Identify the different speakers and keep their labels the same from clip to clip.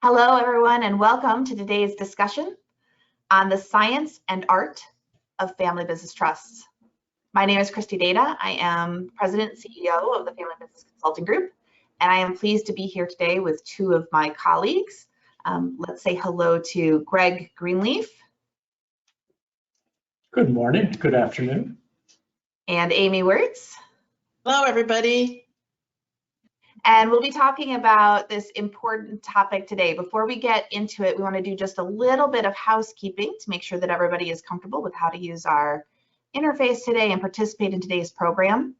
Speaker 1: Hello, everyone, and welcome to today's discussion on the science and art of family business trusts. My name is Christy Data. I am President and CEO of the Family Business Consulting Group, and I am pleased to be here today with two of my colleagues. Let's say hello to Greg Greenleaf.
Speaker 2: Good morning, good afternoon.
Speaker 1: And Amy Wirtz.
Speaker 3: Hello, everybody.
Speaker 1: And we'll be talking about this important topic today. Before we get into it, we want to do just a little bit of housekeeping to make sure that everybody is comfortable with how to use our interface today and participate in today's program.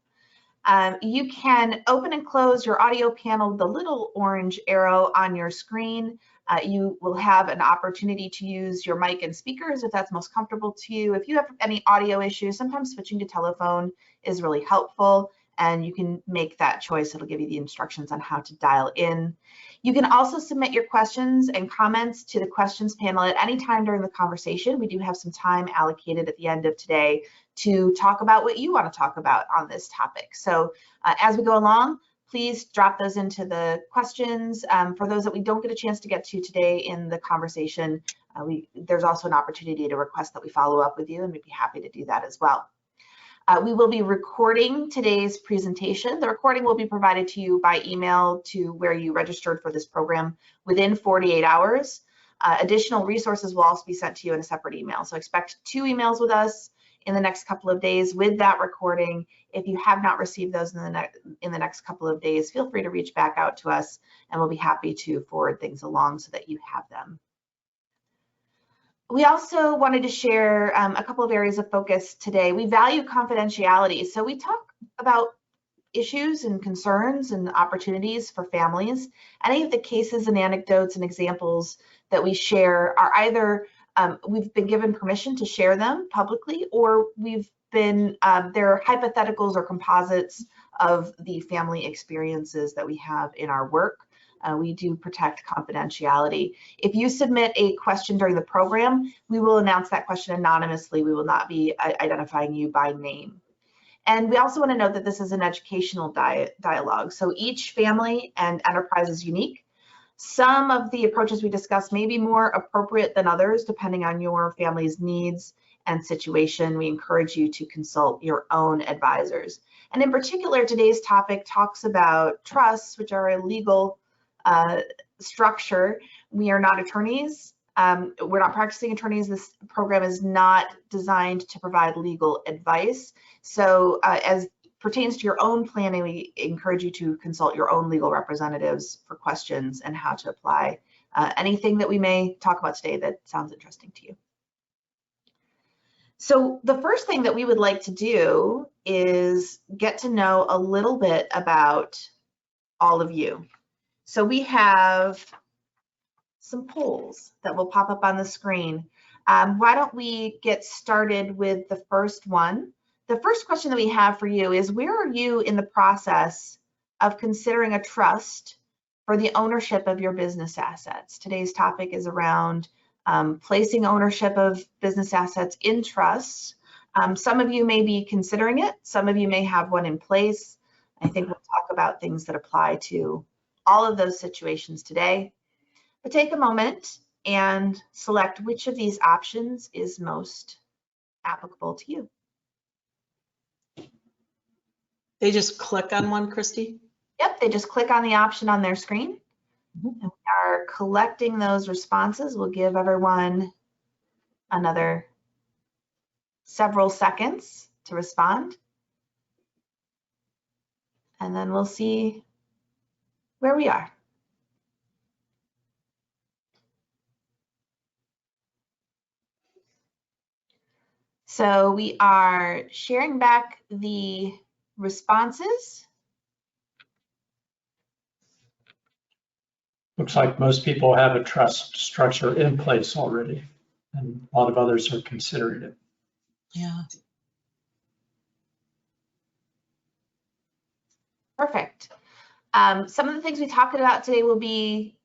Speaker 1: You can open and close your audio panel with the little orange arrow on your screen. You will have an opportunity to use your mic and speakers if that's most comfortable to you. If you have any audio issues, sometimes switching to telephone is really helpful, and you can make that choice. It'll give you the instructions on how to dial in. You can also submit your questions and comments to the questions panel at any time during the conversation. We do have some time allocated at the end of today to talk about what you want to talk about on this topic. So as we go along, please drop those into the questions. For those that we don't get a chance to get to today in the conversation, there's also an opportunity to request that we follow up with you, and we'd be happy to do that as well. We will be recording today's presentation. The recording will be provided to you by email to where you registered for this program within 48 hours. Additional resources will also be sent to you in a separate email. So expect 2 emails with us in the next couple of days with that recording. If you have not received those in the next couple of days, feel free to reach back out to us, and we'll be happy to forward things along so that you have them. We also wanted to share a couple of areas of focus today. We value confidentiality, so we talk about issues and concerns and opportunities for families. Any of the cases and anecdotes and examples that we share are either we've been given permission to share them publicly, or they're hypotheticals or composites of the family experiences that we have in our work. We do protect confidentiality. If you submit a question during the program, we will announce that question anonymously. We will not be identifying you by name. And we also want to note that this is an educational dialogue. So each family and enterprise is unique. Some of the approaches we discuss may be more appropriate than others, depending on your family's needs and situation. We encourage you to consult your own advisors. And in particular, today's topic talks about trusts, which are a legal structure. We are not attorneys. We're not practicing attorneys. This program is not designed to provide legal advice. So as pertains to your own planning, we encourage you to consult your own legal representatives for questions and how to apply anything that we may talk about today that sounds interesting to you. So the first thing that we would like to do is get to know a little bit about all of you. So we have some polls that will pop up on the screen. Why don't we get started with the first one? The first question that we have for you is, where are you in the process of considering a trust for the ownership of your business assets? Today's topic is around placing ownership of business assets in trusts. Some of you may be considering it. Some of you may have one in place. I think we'll talk about things that apply to all of those situations today. But take a moment and select which of these options is most applicable to you.
Speaker 3: They just click on one, Christy?
Speaker 1: Yep, they just click on the option on their screen. And we are collecting those responses. We'll give everyone another several seconds to respond. And then we'll see where we are. So we are sharing back the responses.
Speaker 2: Looks like most people have a trust structure in place already, and a lot of others are considering it.
Speaker 3: Yeah.
Speaker 1: Perfect. Some of the things we talked about today will be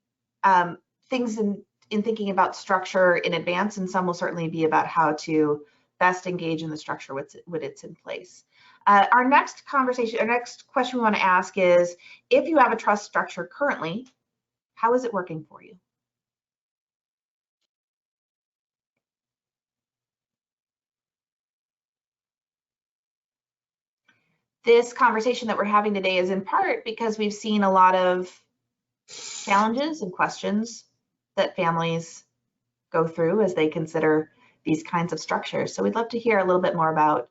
Speaker 1: things in thinking about structure in advance, and some will certainly be about how to best engage in the structure when it's in place. Our next question we want to ask is, if you have a trust structure currently, how is it working for you? this conversation that we're having today is in part because we've seen a lot of challenges and questions that families go through as they consider these kinds of structures. So we'd love to hear a little bit more about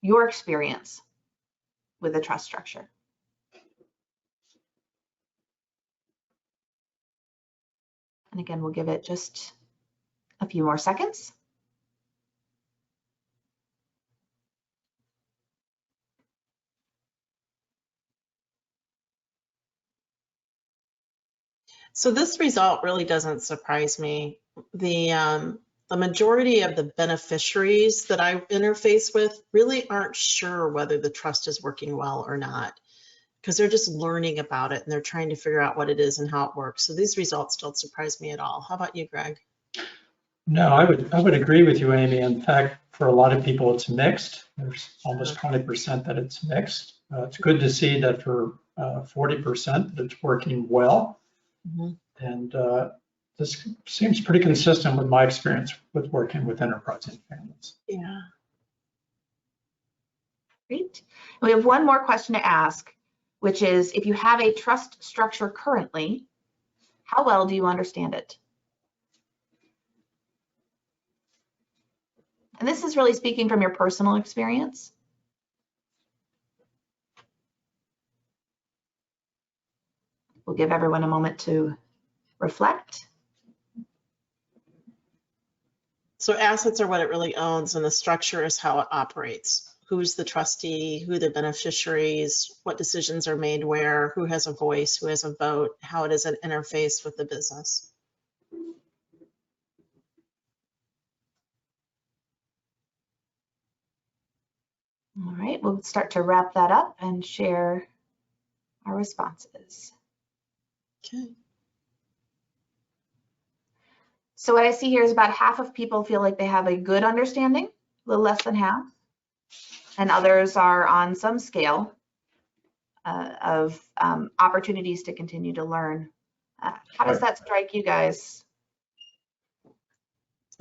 Speaker 1: your experience with a trust structure. And again, we'll give it just a few more seconds.
Speaker 3: So this result really doesn't surprise me. The majority of the beneficiaries that I interface with really aren't sure whether the trust is working well or not, because they're just learning about it and they're trying to figure out what it is and how it works. So these results don't surprise me at all. How about you, Greg?
Speaker 2: No, I would agree with you, Amy. In fact, for a lot of people, it's mixed. There's almost 20% that it's mixed. It's good to see that for 40% that it's working well.
Speaker 3: Mm-hmm.
Speaker 2: And this seems pretty consistent with my experience with working with enterprising families.
Speaker 3: Yeah.
Speaker 1: Great. We have one more question to ask, which is, if you have a trust structure currently, how well do you understand it? And this is really speaking from your personal experience. We'll give everyone a moment to reflect.
Speaker 3: So assets are what it really owns, and the structure is how it operates. Who's the trustee, who are the beneficiaries, what decisions are made where, who has a voice, who has a vote, how it is an interface with the business.
Speaker 1: All right, we'll start to wrap that up and share our responses.
Speaker 3: Okay.
Speaker 1: So what I see here is about half of people feel like they have a good understanding, a little less than half, and others are on some scale of opportunities to continue to learn. How does that strike you guys?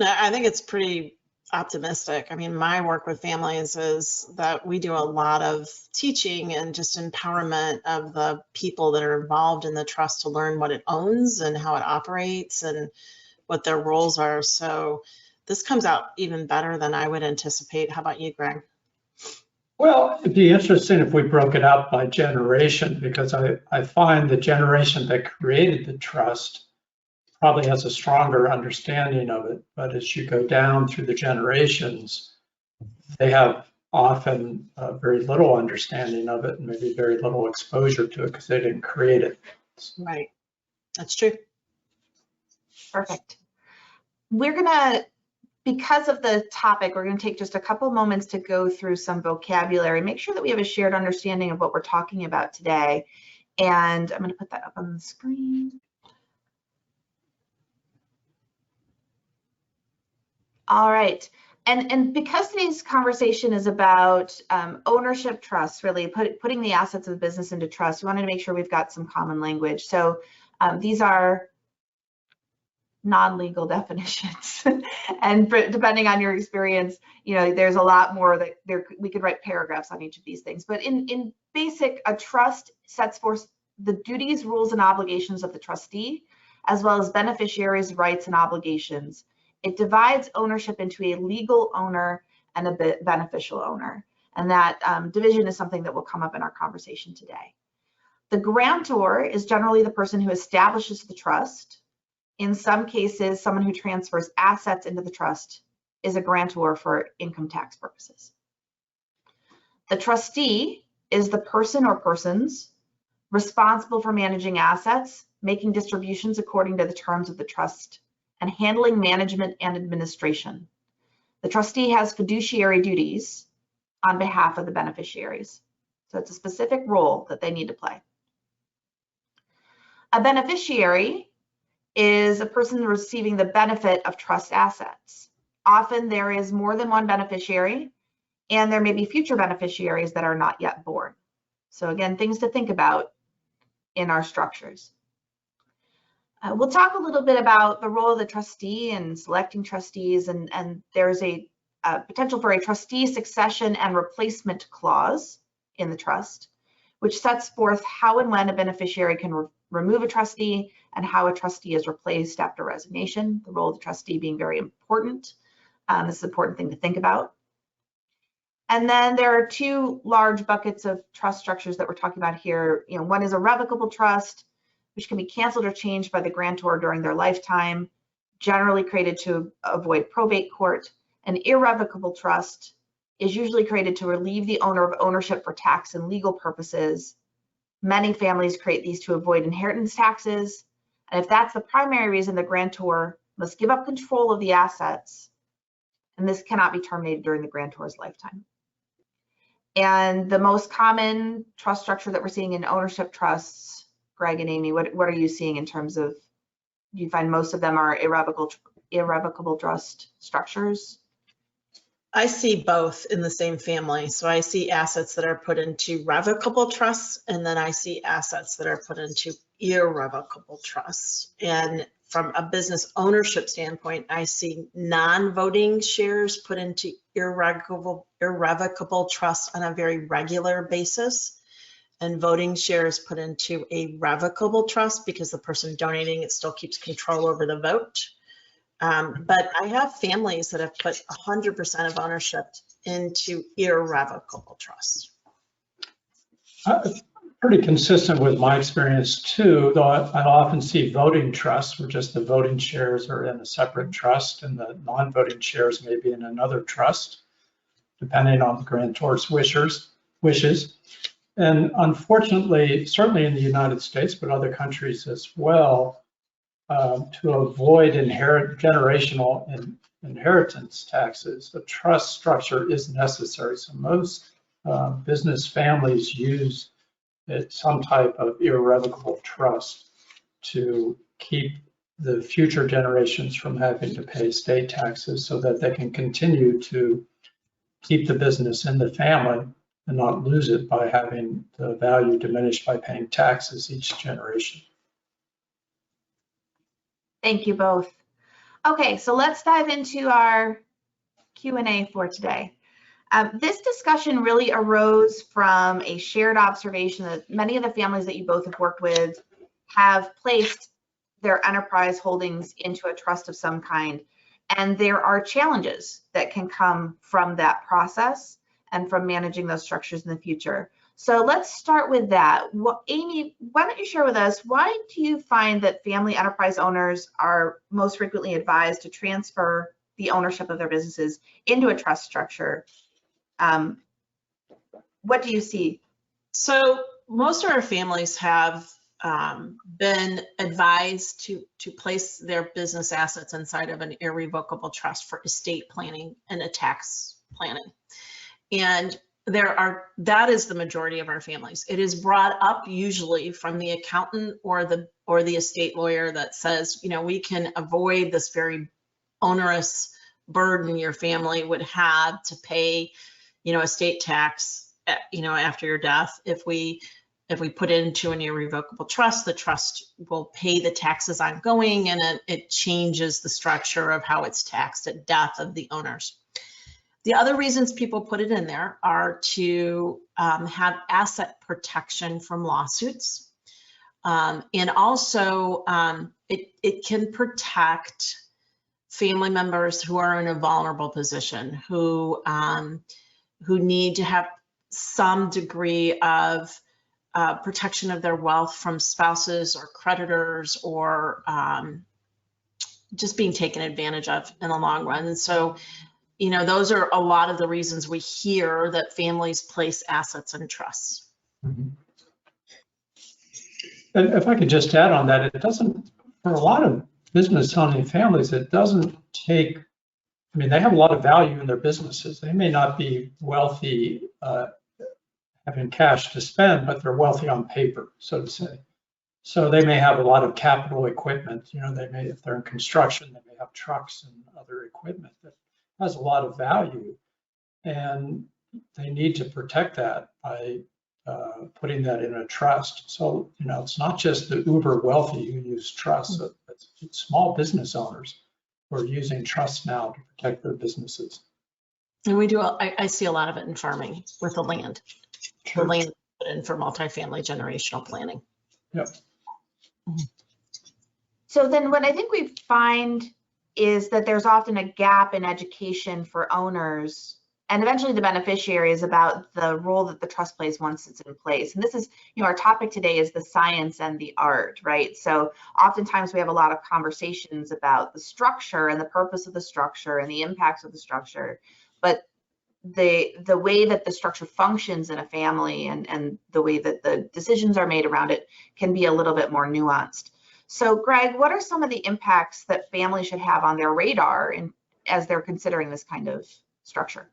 Speaker 3: I think it's pretty optimistic. I mean, my work with families is that we do a lot of teaching and just empowerment of the people that are involved in the trust to learn what it owns and how it operates and what their roles are. So this comes out even better than I would anticipate. How about you, Greg?
Speaker 2: Well, it'd be interesting if we broke it out by generation, because I find the generation that created the trust probably has a stronger understanding of it. But as you go down through the generations, they have often very little understanding of it and maybe very little exposure to it because they didn't create it.
Speaker 3: Right. That's true.
Speaker 1: Perfect. We're gonna, because of the topic, we're gonna take just a couple moments to go through some vocabulary, make sure that we have a shared understanding of what we're talking about today. And I'm gonna put that up on the screen. All right, and because today's conversation is about ownership trust, really putting the assets of the business into trust, we wanted to make sure we've got some common language. So these are non-legal definitions, and depending on your experience, you know, there's a lot more that we could write paragraphs on each of these things. But in basic, a trust sets forth the duties, rules, and obligations of the trustee, as well as beneficiaries' rights and obligations. It divides ownership into a legal owner and a beneficial owner. And that division is something that will come up in our conversation today. The grantor is generally the person who establishes the trust. In some cases, someone who transfers assets into the trust is a grantor for income tax purposes. The trustee is the person or persons responsible for managing assets, making distributions according to the terms of the trust, and handling management and administration. The trustee has fiduciary duties on behalf of the beneficiaries. So it's a specific role that they need to play. A beneficiary is a person receiving the benefit of trust assets. Often there is more than one beneficiary, and there may be future beneficiaries that are not yet born. So again, things to think about in our structures. We'll talk a little bit about the role of the trustee and selecting trustees, and there's a potential for a trustee succession and replacement clause in the trust, which sets forth how and when a beneficiary can remove a trustee and how a trustee is replaced after resignation, the role of the trustee being very important. This is an important thing to think about. And then there are two large buckets of trust structures that we're talking about here. One is a revocable trust, which can be canceled or changed by the grantor during their lifetime, generally created to avoid probate court. An irrevocable trust is usually created to relieve the owner of ownership for tax and legal purposes. Many families create these to avoid inheritance taxes. And if that's the primary reason, the grantor must give up control of the assets, and this cannot be terminated during the grantor's lifetime. And the most common trust structure that we're seeing in ownership trusts, Greg and Amy, what are you seeing in terms of, do you find most of them are irrevocable trust structures?
Speaker 3: I see both in the same family. So I see assets that are put into revocable trusts, and then I see assets that are put into irrevocable trusts. And from a business ownership standpoint, I see non-voting shares put into irrevocable trusts on a very regular basis, and voting shares put into a revocable trust because the person donating it still keeps control over the vote. But I have families that have put 100% of ownership into irrevocable trusts.
Speaker 2: Pretty consistent with my experience too, though I often see voting trusts where just the voting shares are in a separate trust and the non-voting shares may be in another trust, depending on the grantor's wishes. And unfortunately, certainly in the United States, but other countries as well, to avoid generational inheritance taxes, a trust structure is necessary. So most business families use some type of irrevocable trust to keep the future generations from having to pay estate taxes so that they can continue to keep the business in the family and not lose it by having the value diminished by paying taxes each generation.
Speaker 1: Thank you both. Okay, so let's dive into our Q&A for today. This discussion really arose from a shared observation that many of the families that you both have worked with have placed their enterprise holdings into a trust of some kind. And there are challenges that can come from that process and from managing those structures in the future. So let's start with that. Amy, why don't you share with us, why do you find that family enterprise owners are most frequently advised to transfer the ownership of their businesses into a trust structure? What do you see?
Speaker 3: So most of our families have been advised to place their business assets inside of an irrevocable trust for estate planning and a tax planning. And that is the majority of our families. It is brought up usually from the accountant or the estate lawyer that says, we can avoid this very onerous burden your family would have to pay, estate tax, after your death. If we put it into an irrevocable trust, the trust will pay the taxes ongoing, and it changes the structure of how it's taxed at death of the owners. The other reasons people put it in there are to have asset protection from lawsuits. And also it can protect family members who are in a vulnerable position, who need to have some degree of protection of their wealth from spouses or creditors, or just being taken advantage of in the long run. And so, those are a lot of the reasons we hear that families place assets in trusts.
Speaker 2: Mm-hmm. And if I could just add on that, it doesn't, for a lot of business owning families, it doesn't take, they have a lot of value in their businesses. They may not be wealthy having cash to spend, but they're wealthy on paper, so to say. So they may have a lot of capital equipment. They may, if they're in construction, they may have trucks and other equipment that has a lot of value, and they need to protect that by putting that in a trust. So, it's not just the uber wealthy who use trusts, it's small business owners who are using trusts now to protect their businesses.
Speaker 3: And we do, I see a lot of it in farming with the land. The land put in for multifamily generational planning.
Speaker 2: Yep.
Speaker 1: So then what I think we find is that there's often a gap in education for owners and eventually the beneficiaries about the role that the trust plays once it's in place. And this is, our topic today is the science and the art, right? So oftentimes we have a lot of conversations about the structure and the purpose of the structure and the impacts of the structure, but the way that the structure functions in a family and the way that the decisions are made around it can be a little bit more nuanced. So Greg, what are some of the impacts that families should have on their radar as they're considering this kind of structure?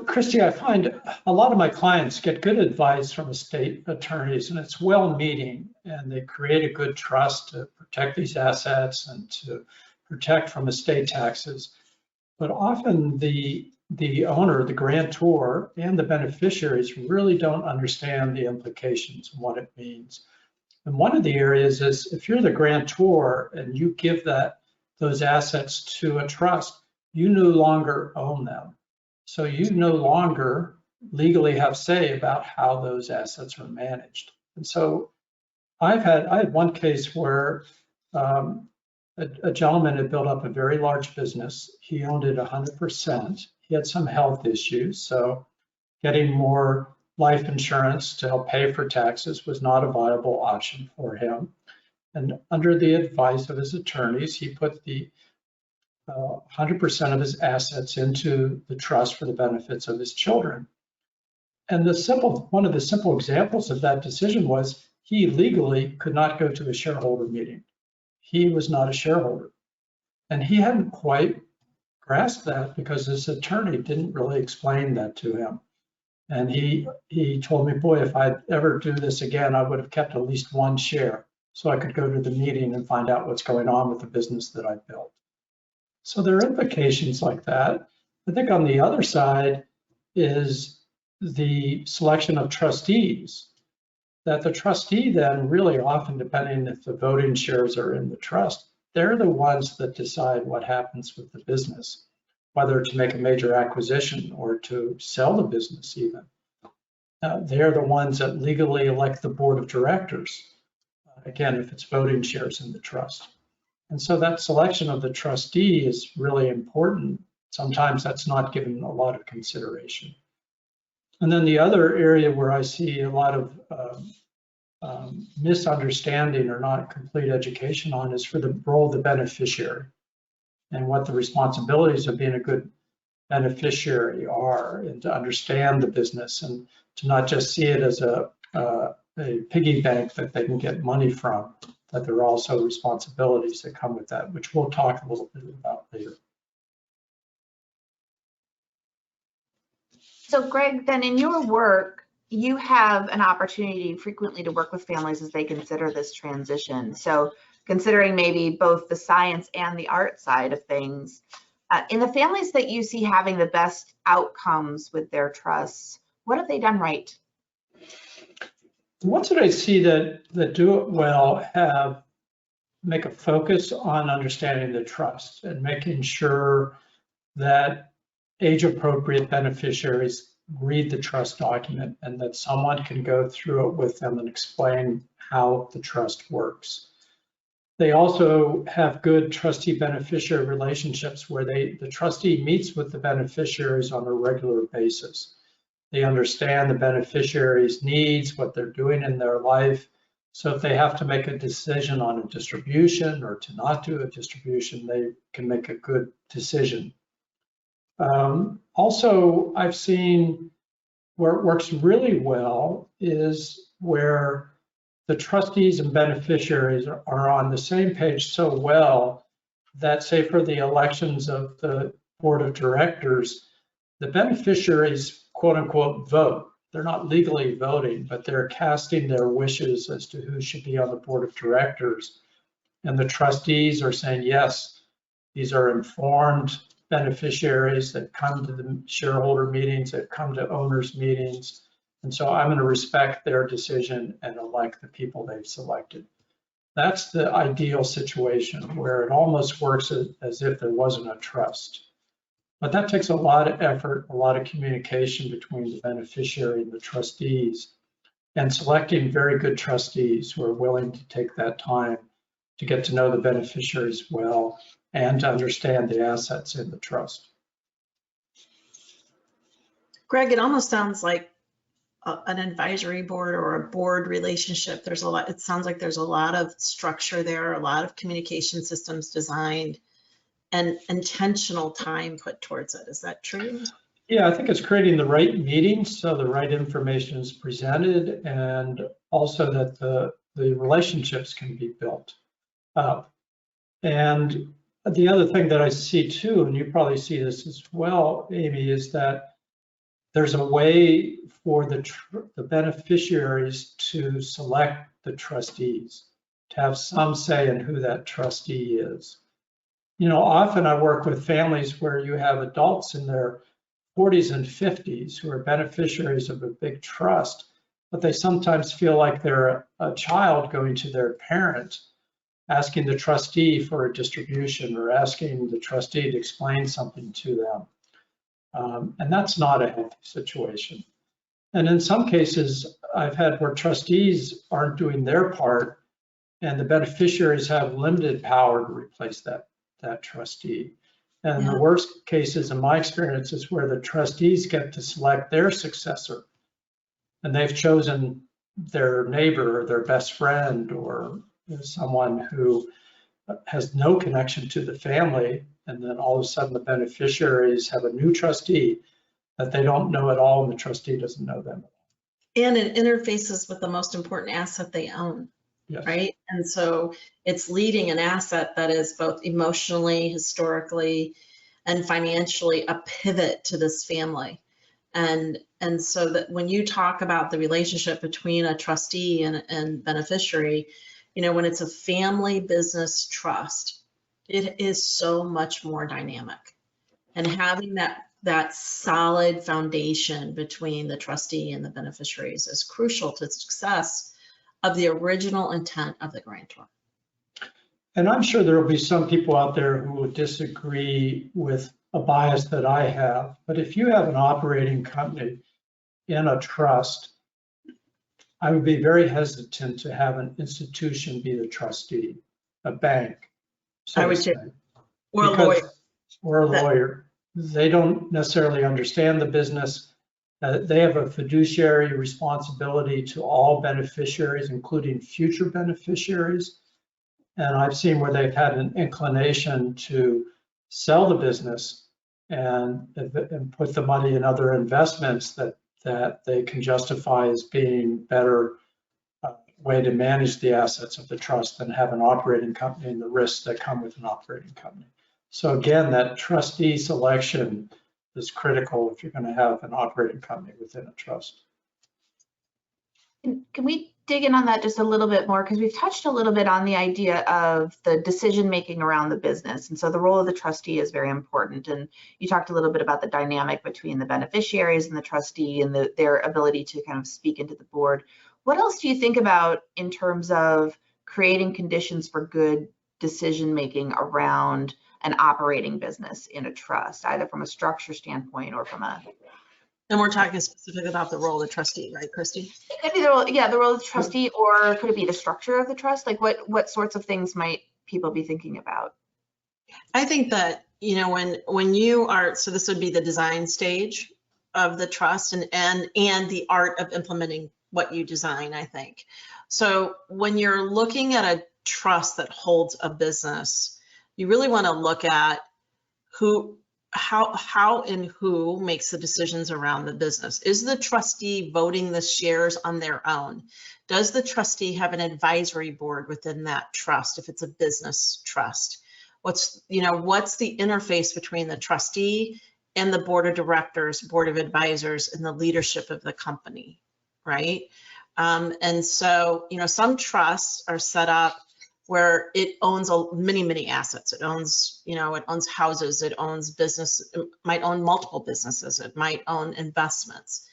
Speaker 2: Christy, I find a lot of my clients get good advice from estate attorneys, and it's well-meaning, and they create a good trust to protect these assets and to protect from estate taxes. But often the owner, the grantor, and the beneficiaries really don't understand the implications and what it means. And one of the areas is if you're the grantor and you give those assets to a trust, you no longer own them. So you no longer legally have say about how those assets are managed. And so I had one case where a gentleman had built up a very large business. He owned it 100%. He had some health issues, so getting more life insurance to help pay for taxes was not a viable option for him. And under the advice of his attorneys, he put the 100% of his assets into the trust for the benefits of his children. And one of the simple examples of that decision was he legally could not go to a shareholder meeting. He was not a shareholder. And he hadn't quite grasped that because his attorney didn't really explain that to him. And he told me, boy, if I'd ever do this again, I would have kept at least one share so I could go to the meeting and find out what's going on with the business that I built. So there are implications like that. I think on the other side is the selection of trustees, that the trustee then really often, depending if the voting shares are in the trust, they're the ones that decide what happens with the business, whether to make a major acquisition or to sell the business even. They're the ones that legally elect the board of directors, again, if it's voting shares in the trust. And so that selection of the trustee is really important. Sometimes that's not given a lot of consideration. And then the other area where I see a lot of misunderstanding or not complete education on is for the role of the beneficiary and what the responsibilities of being a good beneficiary are, and to understand the business and to not just see it as a piggy bank that they can get money from, that there are also responsibilities that come with that, which we'll talk a little bit about later.
Speaker 1: So Greg, then in your work, you have an opportunity frequently to work with families as they consider this transition. So considering maybe both the science and the art side of things, in the families that you see having the best outcomes with their trusts, what have they done right?
Speaker 2: The ones that I see that do it well make a focus on understanding the trust and making sure that age-appropriate beneficiaries read the trust document and that someone can go through it with them and explain how the trust works. They also have good trustee-beneficiary relationships where the trustee meets with the beneficiaries on a regular basis. They understand the beneficiary's needs, what they're doing in their life. So if they have to make a decision on a distribution or to not do a distribution, they can make a good decision. Also, I've seen where it works really well is where the trustees and beneficiaries are on the same page so well that, say, for the elections of the board of directors, the beneficiaries, quote unquote, vote. They're not legally voting, but they're casting their wishes as to who should be on the board of directors. And the trustees are saying, yes, these are informed beneficiaries that come to the shareholder meetings, that come to owners meetings. And so I'm going to respect their decision and elect the people they've selected. That's the ideal situation where it almost works as if there wasn't a trust. But that takes a lot of effort, a lot of communication between the beneficiary and the trustees, and selecting very good trustees who are willing to take that time to get to know the beneficiaries well and to understand the assets in the trust.
Speaker 3: Greg, it almost sounds like an advisory board or a board relationship. There's a lot, it sounds like there's a lot of structure there, a lot of communication systems designed, and intentional time put towards it. Is that true?
Speaker 2: Yeah, I think it's creating the right meetings so the right information is presented, and also that the relationships can be built up. And the other thing that I see too, and you probably see this as well, Amy, is that there's a way for the beneficiaries to select the trustees, to have some say in who that trustee is. You know, often I work with families where you have adults in their 40s and 50s who are beneficiaries of a big trust, but they sometimes feel like they're a child going to their parent, asking the trustee for a distribution or asking the trustee to explain something to them. And that's not a healthy situation. And in some cases, I've had where trustees aren't doing their part and the beneficiaries have limited power to replace that trustee. And the worst cases, in my experience, is where the trustees get to select their successor. And they've chosen their neighbor or their best friend or someone who has no connection to the family. And then all of a sudden the beneficiaries have a new trustee that they don't know at all, and the trustee doesn't know them.
Speaker 3: And it interfaces with the most important asset they own. Yes. Right? And so it's leading an asset that is both emotionally, historically, and financially a pivot to this family. And so that when you talk about the relationship between a trustee and beneficiary, you know, when it's a family business trust, it is so much more dynamic. And having that solid foundation between the trustee and the beneficiaries is crucial to the success of the original intent of the grantor.
Speaker 2: And I'm sure there will be some people out there who will disagree with a bias that I have, but if you have an operating company in a trust, I would be very hesitant to have an institution be the trustee, a bank. So
Speaker 3: I would say, or a lawyer.
Speaker 2: Or a lawyer. They don't necessarily understand the business. They have a fiduciary responsibility to all beneficiaries, including future beneficiaries. And I've seen where they've had an inclination to sell the business and put the money in other investments that they can justify as being better way to manage the assets of the trust than have an operating company and the risks that come with an operating company. So again, that trustee selection is critical if you're going to have an operating company within a trust.
Speaker 1: Can we dig in on that just a little bit more? Because we've touched a little bit on the idea of the decision making around the business. And so the role of the trustee is very important. And you talked a little bit about the dynamic between the beneficiaries and the trustee and their ability to kind of speak into the board. What else do you think about in terms of creating conditions for good decision making around an operating business in a trust, either from a structure standpoint or from a...
Speaker 3: And we're talking specifically about the role of the trustee, right, Christy?
Speaker 1: It could be the role, yeah, the role of the trustee, or could it be the structure of the trust? Like what sorts of things might people be thinking about?
Speaker 3: I think that, you know, when you are, so this would be the design stage of the trust and the art of implementing what you design, I think. So when you're looking at a trust that holds a business, you really want to look at how and who makes the decisions around the business. Is the trustee voting the shares on their own? Does the trustee have an advisory board within that trust if it's a business trust? What's the interface between the trustee and the board of directors, board of advisors, and the leadership of the company, right? And so, you know, some trusts are set up where it owns many assets. It owns, you know, it owns houses, it owns business, it might own multiple businesses, it might own investments.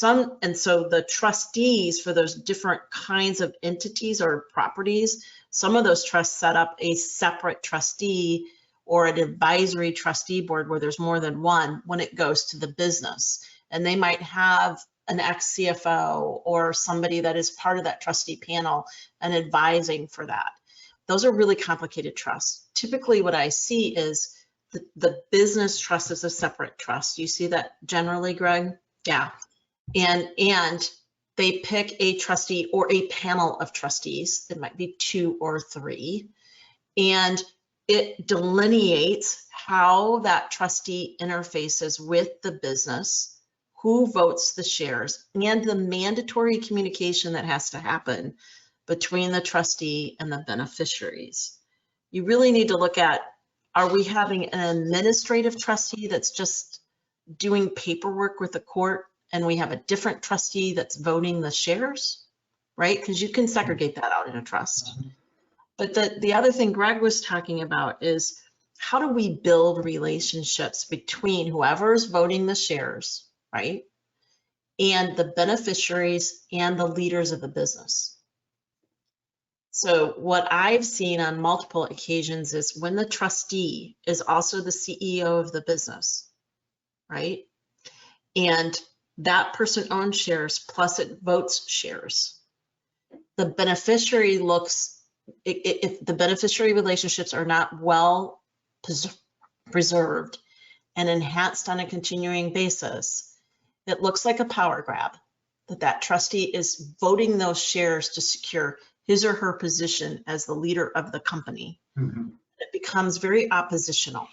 Speaker 3: And so the trustees for those different kinds of entities or properties, some of those trusts set up a separate trustee or an advisory trustee board where there's more than one when it goes to the business. And they might have an ex-CFO or somebody that is part of that trustee panel and advising for that. Those are really complicated trusts. Typically what I see is the business trust is a separate trust. You see that generally, Greg? Yeah. And they pick a trustee or a panel of trustees. It might be 2 or 3. And it delineates how that trustee interfaces with the business, who votes the shares, and the mandatory communication that has to happen between the trustee and the beneficiaries. You really need to look at, are we having an administrative trustee that's just doing paperwork with the court, and we have a different trustee that's voting the shares, right? Because you can segregate that out in a trust. But the other thing Greg was talking about is, how do we build relationships between whoever's voting the shares, right, and the beneficiaries and the leaders of the business? So what I've seen on multiple occasions is when the trustee is also the CEO of the business, right, and that person owns shares plus it votes shares, the beneficiary looks, if the beneficiary relationships are not well preserved and enhanced on a continuing basis, it looks like a power grab, that trustee is voting those shares to secure his or her position as the leader of the company.
Speaker 2: Mm-hmm.
Speaker 3: It becomes very oppositional.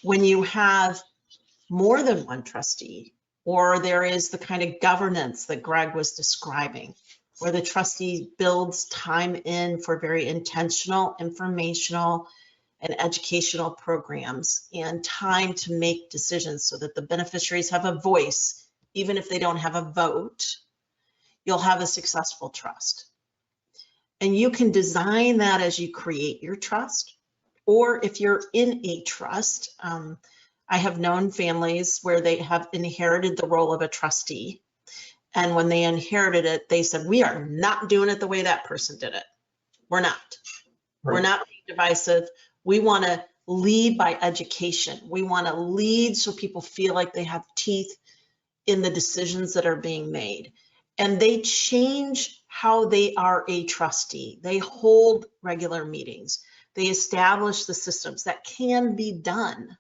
Speaker 3: When you have more than one trustee, or there is the kind of governance that Greg was describing, where the trustee builds time in for very intentional, informational, and educational programs, and time to make decisions so that the beneficiaries have a voice, even if they don't have a vote, you'll have a successful trust. And you can design that as you create your trust, or if you're in a trust. I have known families where they have inherited the role of a trustee. And when they inherited it, they said, we are not doing it the way that person did it. We're not. Right. We're not being divisive. We want to lead by education. We want to lead so people feel like they have teeth in the decisions that are being made. And they change how they are a trustee. They hold regular meetings. They establish the systems that can be done.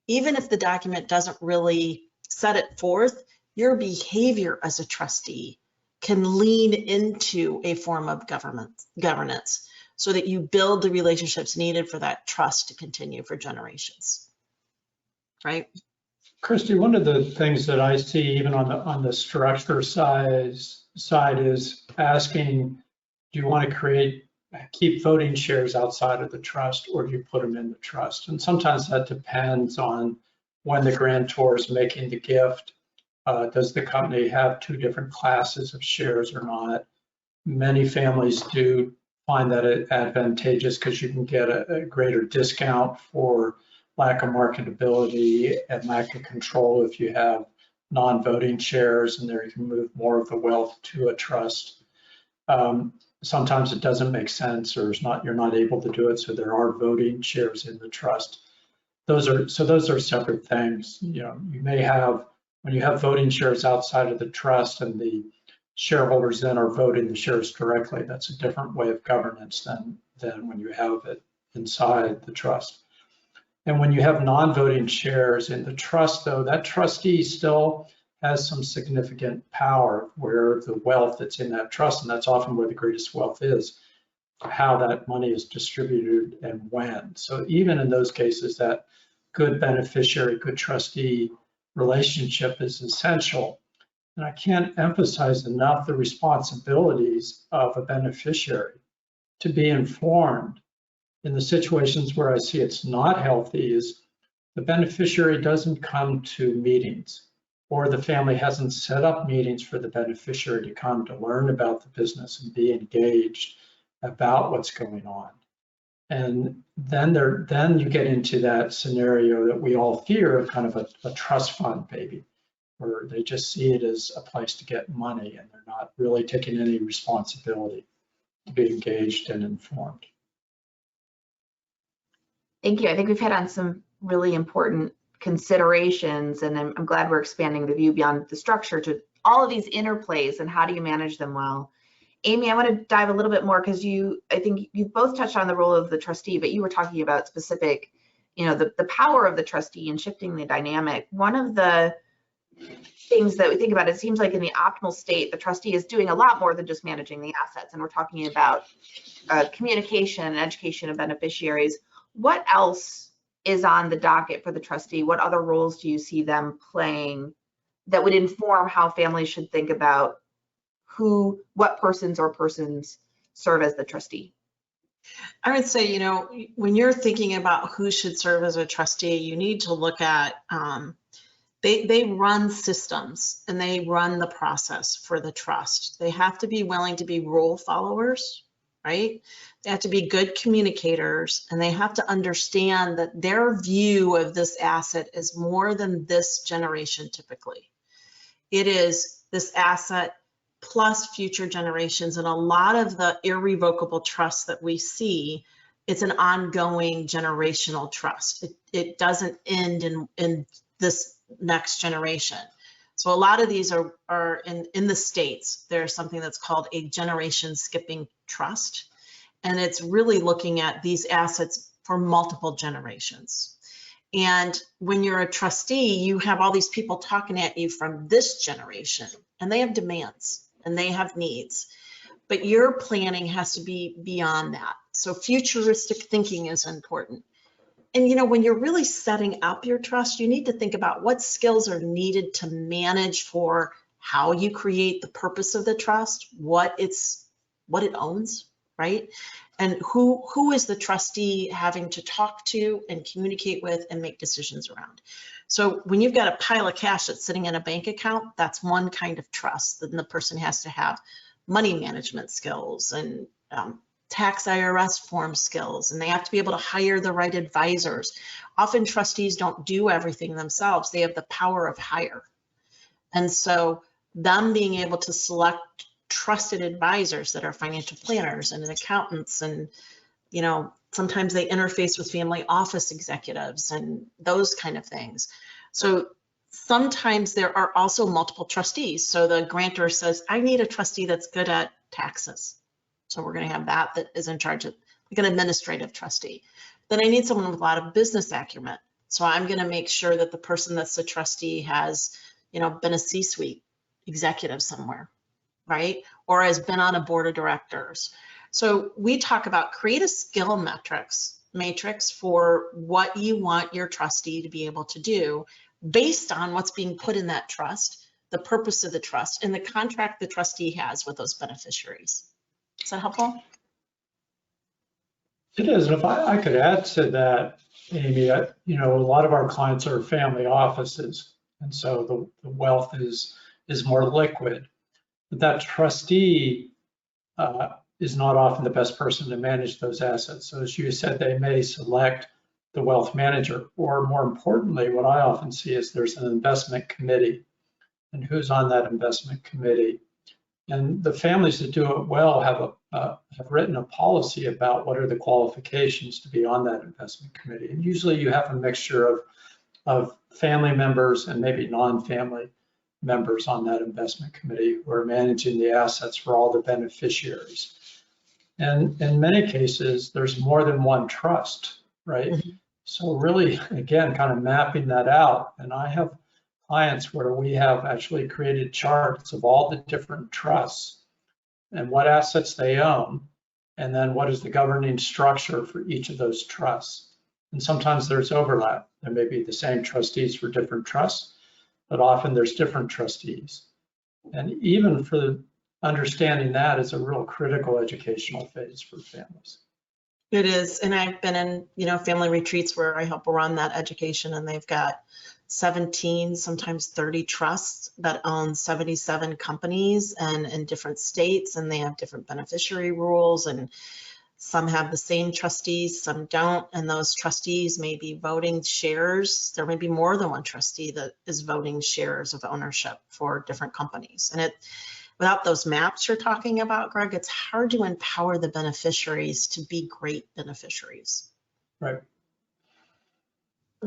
Speaker 3: Even if the document doesn't really set it forth, your behavior as a trustee can lean into a form of governance so that you build the relationships needed for that trust to continue for generations, right?
Speaker 2: Christy, one of the things that I see even on the structure side is asking, do you want to keep voting shares outside of the trust, or do you put them in the trust? And sometimes that depends on when the grantor is making the gift. Does the company have 2 different classes of shares or not? Many families do find that advantageous because you can get a greater discount for lack of marketability and lack of control if you have non-voting shares, and there you can move more of the wealth to a trust. Sometimes it doesn't make sense, or you're not able to do it, so there are voting shares in the trust. Those are separate things. You may have, when you have voting shares outside of the trust and the shareholders then are voting the shares directly, that's a different way of governance than when you have it inside the trust. And when you have non-voting shares in the trust, though, that trustee still has some significant power where the wealth that's in that trust, and that's often where the greatest wealth is, how that money is distributed and when. So even in those cases, that good beneficiary, good trustee relationship is essential. And I can't emphasize enough the responsibilities of a beneficiary to be informed. In the situations where I see it's not healthy is the beneficiary doesn't come to meetings, or the family hasn't set up meetings for the beneficiary to come to learn about the business and be engaged about what's going on. And then you get into that scenario that we all fear of, kind of a trust fund baby, where they just see it as a place to get money and they're not really taking any responsibility to be engaged and informed.
Speaker 1: Thank you. I think we've hit on some really important considerations, and I'm glad we're expanding the view beyond the structure to all of these interplays and how do you manage them well. Amy, I want to dive a little bit more because I think you both touched on the role of the trustee, but you were talking about specific, the power of the trustee and shifting the dynamic. One of the things that we think about, it seems like in the optimal state, the trustee is doing a lot more than just managing the assets. And we're talking about communication and education of beneficiaries. What else is on the docket for the trustee? What other roles do you see them playing that would inform how families should think about what persons serve as the trustee?
Speaker 3: I would say, when you're thinking about who should serve as a trustee, you need to look at, they run systems and they run the process for the trust. They have to be willing to be rule followers, right? They have to be good communicators, and they have to understand that their view of this asset is more than this generation typically. It is this asset plus future generations, and a lot of the irrevocable trust that we see, it's an ongoing generational trust. It doesn't end in this next generation. So a lot of these are in the States, there's something that's called a generation skipping trust. And it's really looking at these assets for multiple generations. And when you're a trustee, you have all these people talking at you from this generation, and they have demands and they have needs, but your planning has to be beyond that. So futuristic thinking is important. And when you're really setting up your trust, you need to think about what skills are needed to manage for how you create the purpose of the trust, what it owns, right? And who is the trustee having to talk to and communicate with and make decisions around. So when you've got a pile of cash that's sitting in a bank account, that's one kind of trust. Then the person has to have money management skills and tax IRS form skills, and they have to be able to hire the right advisors. Often trustees don't do everything themselves. They have the power of hire. And so them being able to select trusted advisors that are financial planners and accountants, and sometimes they interface with family office executives and those kind of things. So sometimes there are also multiple trustees. So the grantor says, I need a trustee that's good at taxes. So we're going to have that is in charge of, like an administrative trustee. Then I need someone with a lot of business acumen. So I'm going to make sure that the person that's the trustee has, been a C-suite executive somewhere, right? Or has been on a board of directors. So we talk about create a skill matrix for what you want your trustee to be able to do based on what's being put in that trust, the purpose of the trust, and the contract the trustee has with those beneficiaries. Is that helpful?
Speaker 2: It is. And if I could add to that, Amy, a lot of our clients are family offices, and so the wealth is more liquid. But that trustee is not often the best person to manage those assets. So as you said, they may select the wealth manager, or more importantly, what I often see is there's an investment committee, and who's on that investment committee. And the families that do it well have written a policy about what are the qualifications to be on that investment committee. And usually you have a mixture of family members and maybe non-family members on that investment committee who are managing the assets for all the beneficiaries. And in many cases, there's more than one trust, right? Mm-hmm. So really, again, kind of mapping that out. And I have clients where we have actually created charts of all the different trusts and what assets they own, and then what is the governing structure for each of those trusts. And sometimes there's overlap. There may be the same trustees for different trusts, but often there's different trustees. And even for understanding that is a real critical educational phase for families.
Speaker 3: It is, and I've been in, family retreats where I help run that education, and they've got 17, sometimes 30 trusts that own 77 companies and in different states, and they have different beneficiary rules, and some have the same trustees, some don't, and those trustees may be voting shares. There may be more than one trustee that is voting shares of ownership for different companies. And without those maps you're talking about, Greg, it's hard to empower the beneficiaries to be great beneficiaries.
Speaker 2: Right.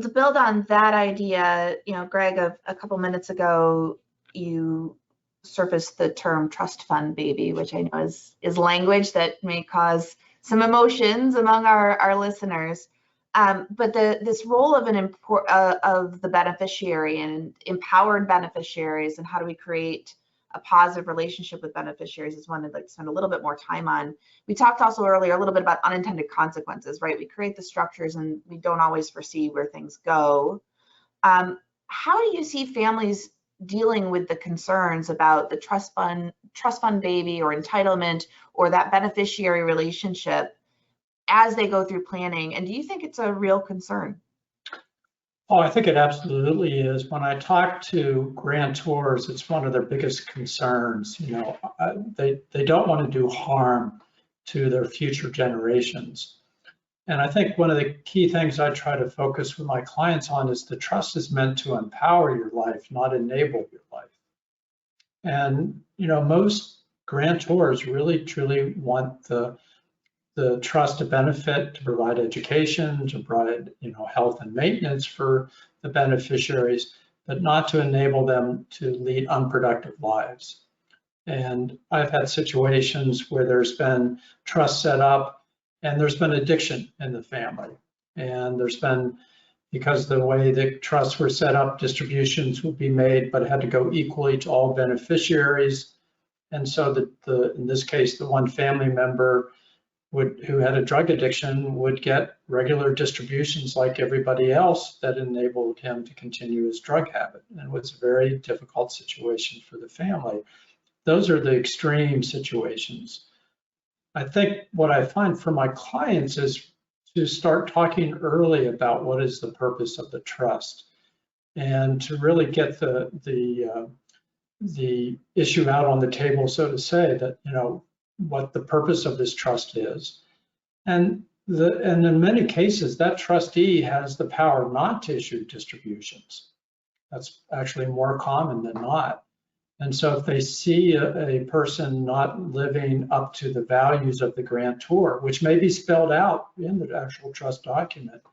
Speaker 1: To build on that idea, Greg, a couple minutes ago, you surfaced the term trust fund baby, which I know is language that may cause some emotions among our listeners. But this role of of the beneficiary and empowered beneficiaries, and how do we create a positive relationship with beneficiaries, is one I'd like to spend a little bit more time on. We talked also earlier a little bit about unintended consequences, right? We create the structures and we don't always foresee where things go. How do you see families dealing with the concerns about the trust fund baby or entitlement or that beneficiary relationship as they go through planning? And do you think it's a real concern?
Speaker 2: Oh, I think it absolutely is. When I talk to grantors, it's one of their biggest concerns. They don't want to do harm to their future generations. And I think one of the key things I try to focus with my clients on is the trust is meant to empower your life, not enable your life. And, most grantors really, truly want the trust to benefit, to provide education, to provide, health and maintenance for the beneficiaries, but not to enable them to lead unproductive lives. And I've had situations where there's been trust set up and there's been addiction in the family. And there's been, because the way the trusts were set up, distributions would be made, but it had to go equally to all beneficiaries. And so in this case, the one family member who had a drug addiction would get regular distributions like everybody else that enabled him to continue his drug habit. And it was a very difficult situation for the family. Those are the extreme situations. I think what I find for my clients is to start talking early about what is the purpose of the trust, and to really get the issue out on the table, so to say, that what the purpose of this trust is. And in many cases, that trustee has the power not to issue distributions. That's actually more common than not. And so if they see a person not living up to the values of the grantor, which may be spelled out in the actual trust document,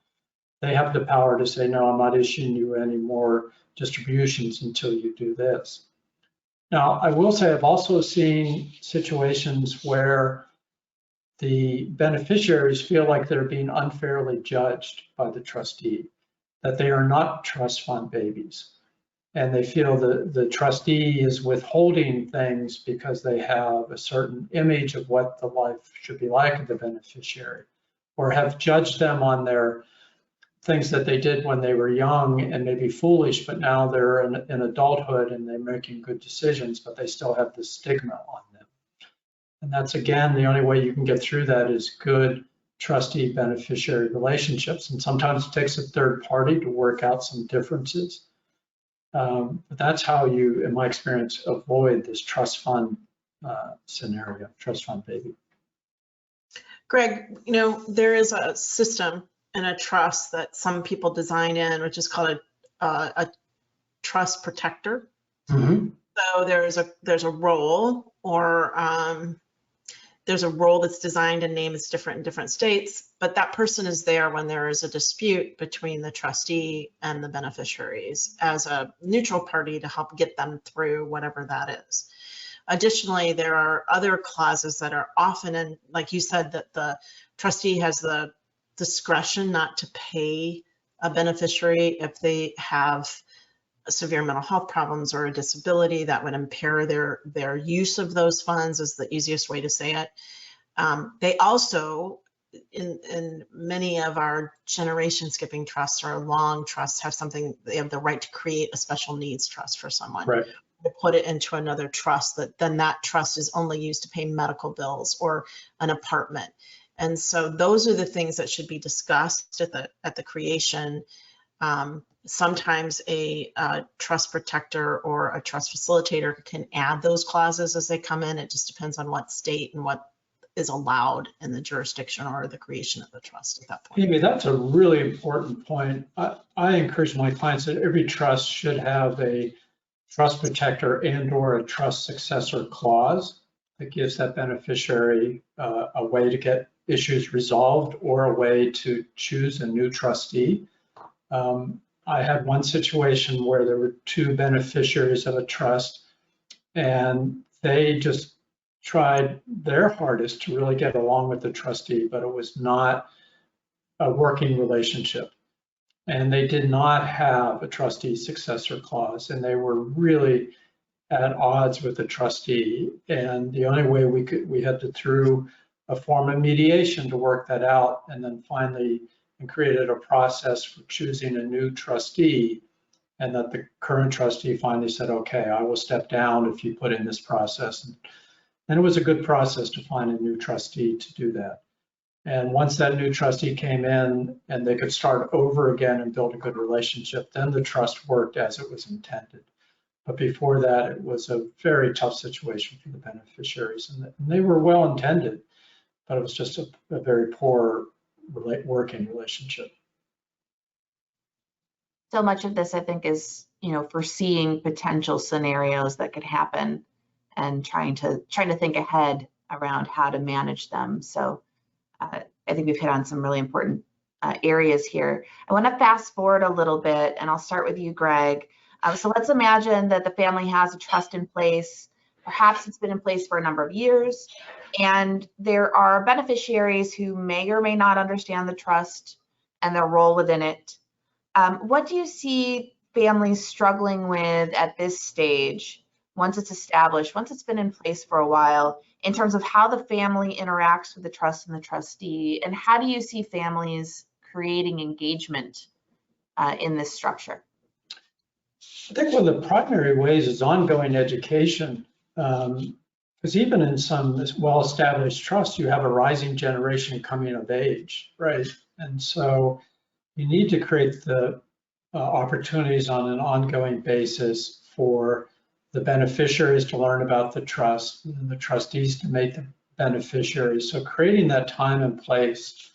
Speaker 2: they have the power to say, no, I'm not issuing you any more distributions until you do this. Now, I will say I've also seen situations where the beneficiaries feel like they're being unfairly judged by the trustee, that they are not trust fund babies. And they feel that the trustee is withholding things because they have a certain image of what the life should be like of the beneficiary, or have judged them on their things that they did when they were young and maybe foolish, but now they're in adulthood and they're making good decisions, but they still have the stigma on them. And that's, again, the only way you can get through that is good trustee beneficiary relationships. And sometimes it takes a third party to work out some differences. But that's how you, in my experience, avoid this trust fund scenario, trust fund baby.
Speaker 3: Greg, there is a system and a trust that some people design in, which is called a trust protector. Mm-hmm. So there's a role, or there's a role that's designed and named as different in different states, but that person is there when there is a dispute between the trustee and the beneficiaries as a neutral party to help get them through whatever that is. Additionally, there are other clauses that are often in, like you said, that the trustee has the discretion not to pay a beneficiary if they have severe mental health problems or a disability that would impair their use of those funds, is the easiest way to say it. They also, in many of our generation skipping trusts or long trusts, they have the right to create a special needs trust for someone.
Speaker 2: Right.
Speaker 3: To put it into another trust, that trust is only used to pay medical bills or an apartment. And so those are the things that should be discussed at the creation. Sometimes a trust protector or a trust facilitator can add those clauses as they come in. It just depends on what state and what is allowed in the jurisdiction or the creation of the trust at that point.
Speaker 2: Amy, that's a really important point. I encourage my clients that every trust should have a trust protector and or a trust successor clause that gives that beneficiary a way to get issues resolved or a way to choose a new trustee. I had one situation where there were two beneficiaries of a trust, and they just tried their hardest to really get along with the trustee, but it was not a working relationship. And they did not have a trustee successor clause, and they were really at odds with the trustee. And the only way we had to through a form of mediation to work that out, and then finally created a process for choosing a new trustee, and that the current trustee finally said, okay, I will step down if you put in this process. And it was a good process to find a new trustee to do that. And once that new trustee came in and they could start over again and build a good relationship, then the trust worked as it was intended. But before that, it was a very tough situation for the beneficiaries. And they were well intended, but it was just a very poor working relationship.
Speaker 1: So much of this, I think, is, foreseeing potential scenarios that could happen and trying to think ahead around how to manage them. So I think we've hit on some really important areas here. I want to fast forward a little bit, and I'll start with you, Greg. So let's imagine that the family has a trust in place. Perhaps it's been in place for a number of years, and there are beneficiaries who may or may not understand the trust and their role within it. What do you see families struggling with at this stage, once it's established, once it's been in place for a while, in terms of how the family interacts with the trust and the trustee, and how do you see families creating engagement in this structure?
Speaker 2: I think one of the primary ways is ongoing education, because even in some well-established trusts, you have a rising generation coming of age, right? And so you need to create the opportunities on an ongoing basis for the beneficiaries to learn about the trust and the trustees to make the beneficiaries. So creating that time and place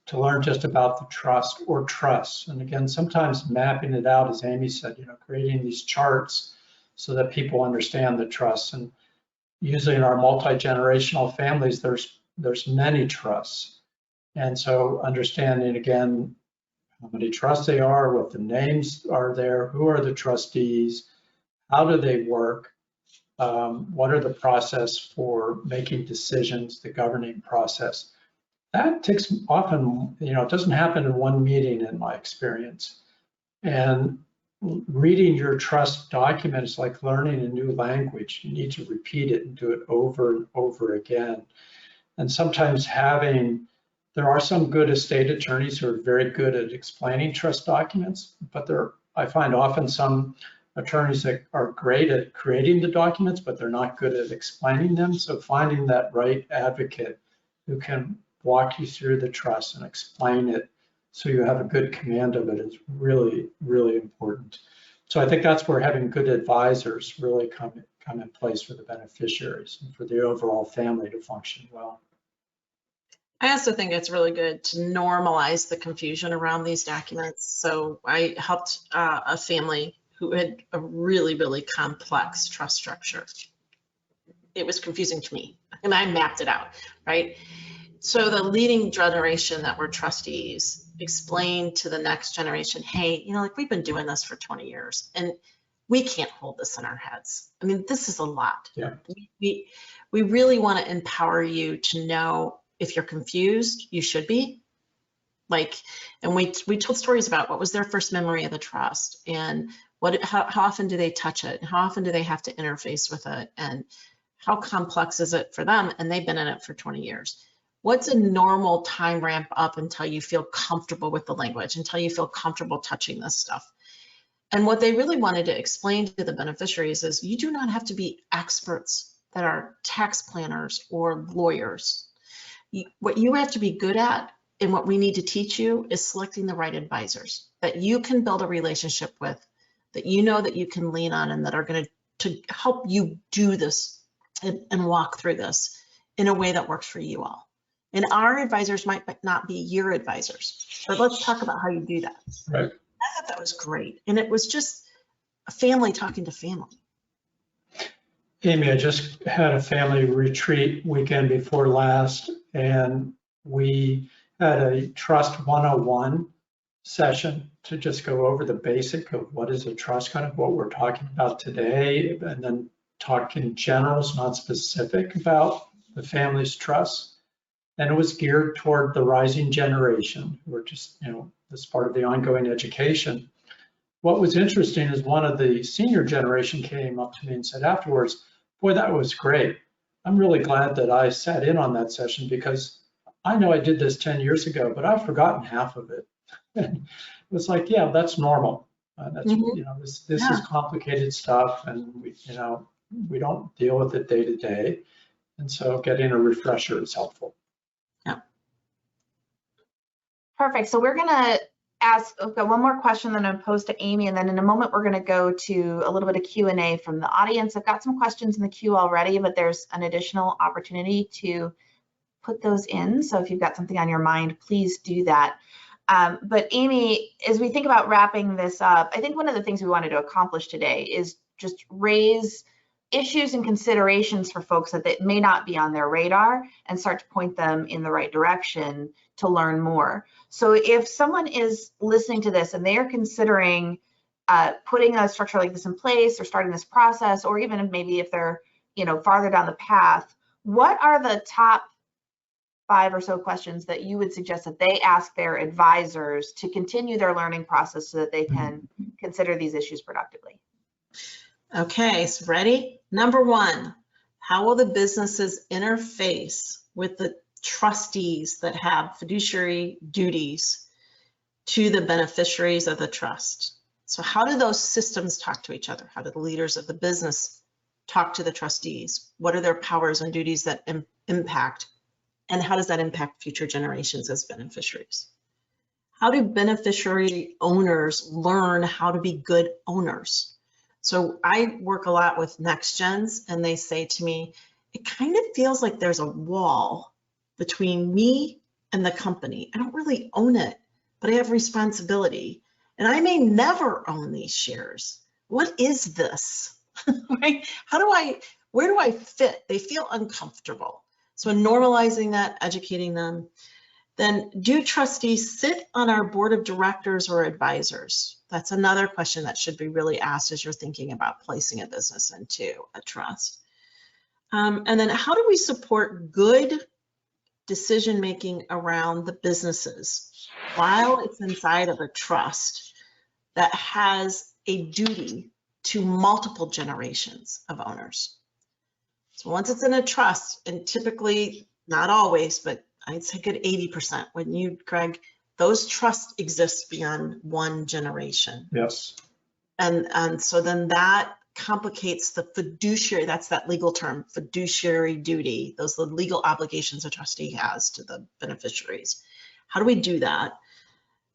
Speaker 2: to learn just about the trust or trusts. And again, sometimes mapping it out, as Amy said, creating these charts so that people understand the trust. And usually in our multi-generational families, there's many trusts. And so understanding, again, how many trusts they are, what the names are there, who are the trustees, how do they work, what are the process for making decisions, the governing process. That takes often, it doesn't happen in one meeting in my experience. And reading your trust document is like learning a new language. You need to repeat it and do it over and over again. And sometimes there are some good estate attorneys who are very good at explaining trust documents, but I find often some attorneys that are great at creating the documents, but they're not good at explaining them. So finding that right advocate who can walk you through the trust and explain it so you have a good command of it is really, really important. So I think that's where having good advisors really come in place for the beneficiaries and for the overall family to function well.
Speaker 3: I also think it's really good to normalize the confusion around these documents. So I helped a family who had a really, really complex trust structure. It was confusing to me, and I mapped it out, right? So the leading generation that were trustees explained to the next generation, hey, we've been doing this for 20 years, and we can't hold this in our heads. I mean, this is a lot.
Speaker 2: Yeah.
Speaker 3: We really want to empower you to know if you're confused, you should be. And we told stories about what was their first memory of the trust, and how often do they touch it, and how often do they have to interface with it, and how complex is it for them, and they've been in it for 20 years. What's a normal time ramp up until you feel comfortable with the language, until you feel comfortable touching this stuff? And what they really wanted to explain to the beneficiaries is you do not have to be experts that are tax planners or lawyers. What you have to be good at, and what we need to teach you, is selecting the right advisors that you can build a relationship with, that that you can lean on, and that are going to help you do this and walk through this in a way that works for you all. And our advisors might not be your advisors, but let's talk about how you do that.
Speaker 2: Right.
Speaker 3: I thought that was great. And it was just a family talking to family.
Speaker 2: Amy, I just had a family retreat weekend before last, and we had a Trust 101 session to just go over the basic of what is a trust, kind of what we're talking about today, and then talk in generals, not specific, about the family's trust. And it was geared toward the rising generation, or just, as part of the ongoing education. What was interesting is one of the senior generation came up to me and said afterwards, boy, that was great. I'm really glad that I sat in on that session because I know I did this 10 years ago, but I've forgotten half of it. And it was like, yeah, that's normal. That's, this is complicated stuff, and we don't deal with it day to day. And so getting a refresher is helpful.
Speaker 3: Yeah.
Speaker 1: Perfect. So we're going to I've got one more question that I'm going to pose to Amy, and then in a moment we're going to go to a little bit of Q&A from the audience. I've got some questions in the queue already, but there's an additional opportunity to put those in. So if you've got something on your mind, please do that. But Amy, as we think about wrapping this up, I think one of the things we wanted to accomplish today is just raise issues and considerations for folks that may not be on their radar and start to point them in the right direction to learn more. So if someone is listening to this and they are considering putting a structure like this in place or starting this process, or even maybe if they're farther down the path, what are the top 5 or so questions that you would suggest that they ask their advisors to continue their learning process so that they can consider these issues productively?
Speaker 3: Okay, so ready? Number 1, how will the businesses interface with the trustees that have fiduciary duties to the beneficiaries of the trust? So how do those systems talk to each other? How do the leaders of the business talk to the trustees? What are their powers and duties that impact? And how does that impact future generations as beneficiaries? How do beneficiary owners learn how to be good owners? So I work a lot with next gens, and they say to me, it kind of feels like there's a wall between me and the company. I don't really own it, but I have responsibility, and I may never own these shares. What is this? Right? Where do I fit? They feel uncomfortable. So normalizing that, educating them. Then, do trustees sit on our board of directors or advisors? That's another question that should be really asked as you're thinking about placing a business into a trust. And then, how do we support good decision-making around the businesses while it's inside of a trust that has a duty to multiple generations of owners? So once it's in a trust, and typically, not always, but I'd say good 80%, wouldn't you, Greg? Those trusts exist beyond one generation.
Speaker 2: Yes.
Speaker 3: And so then that complicates the fiduciary, that's that legal term, fiduciary duty. Those are the legal obligations a trustee has to the beneficiaries. How do we do that?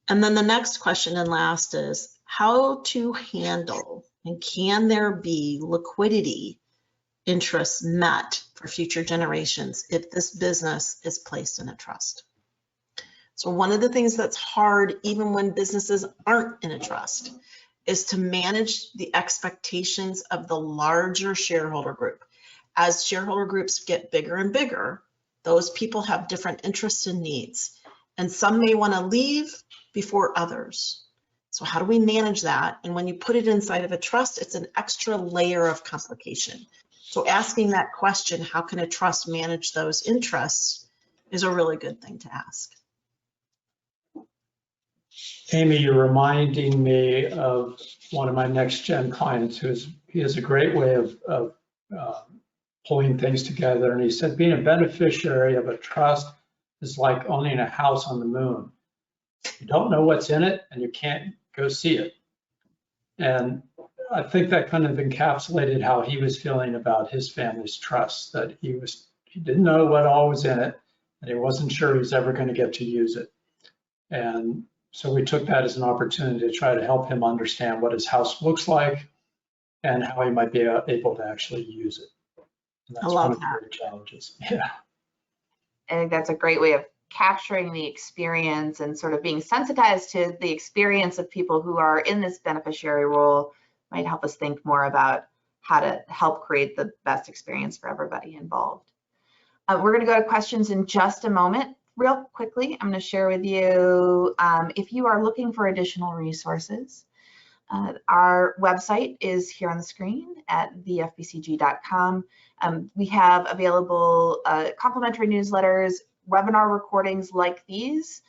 Speaker 3: And then the next question and last is how to handle, and can there be liquidity interests met for future generations if this business is placed in a trust? So one of the things that's hard, even when businesses aren't in a trust, is to manage the expectations of the larger shareholder group. As shareholder groups get bigger and bigger, those people have different interests and needs, and some may want to leave before others. So how do we manage that? And when you put it inside of a trust, it's an extra layer of complication. So asking that question, how can a trust manage those interests, is a really good thing to ask.
Speaker 2: Amy, you're reminding me of one of my next gen clients he has a great way of pulling things together. And he said, being a beneficiary of a trust is like owning a house on the moon. You don't know what's in it and you can't go see it. And I think that kind of encapsulated how he was feeling about his family's trust, that he didn't know what all was in it, and he wasn't sure he was ever going to get to use it. And so we took that as an opportunity to try to help him understand what his house looks like and how he might be able to actually use it. And that's one of the great challenges. Yeah.
Speaker 1: I think that's a great way of capturing the experience and sort of being sensitized to the experience of people who are in this beneficiary role. Might help us think more about how to help create the best experience for everybody involved. We're going to go to questions in just a moment real quickly, I'm going to share with you, if you are looking for additional resources, our website is here on the screen at thefbcg.com. We have available complimentary newsletters, webinar recordings like these,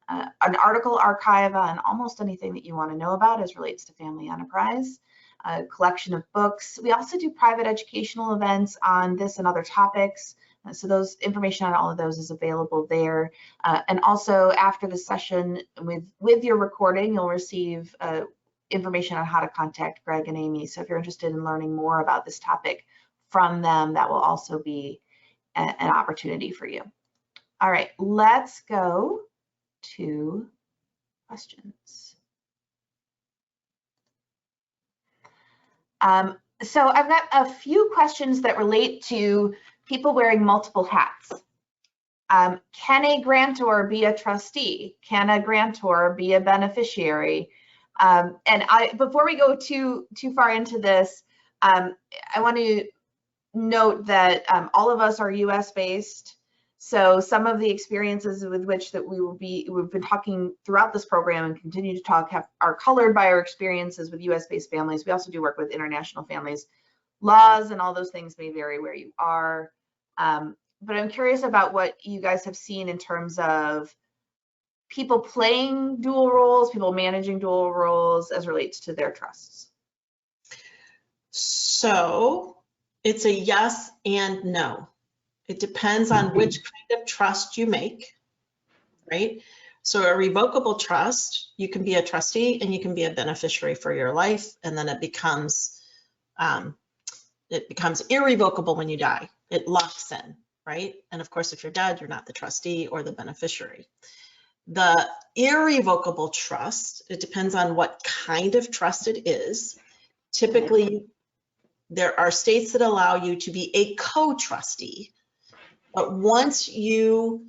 Speaker 1: an article archive on almost anything that you want to know about as relates to family enterprise, a collection of books. We also do private educational events on this and other topics. So those information on all of those is available there. And also after the session with your recording, you'll receive information on how to contact Greg and Amy. So if you're interested in learning more about this topic from them, that will also be an opportunity for you. All right, let's go to questions. So I've got a few questions that relate to people wearing multiple hats. Can a grantor be a trustee? Can a grantor be a beneficiary? And before we go too far into this, I want to note that all of us are US based. So some of the experiences with which that we've been talking throughout this program and continue to talk are colored by our experiences with US based families. We also do work with international families. Laws and all those things may vary where you are. But I'm curious about what you guys have seen in terms of people playing dual roles, people managing dual roles as relates to their trusts.
Speaker 3: So it's a yes and no. It depends on which kind of trust you make, right? So a revocable trust, you can be a trustee and you can be a beneficiary for your life, and then it becomes irrevocable when you die. It locks in, right? And of course, if you're dead, you're not the trustee or the beneficiary. The irrevocable trust, it depends on what kind of trust it is. Typically, there are states that allow you to be a co-trustee. But once you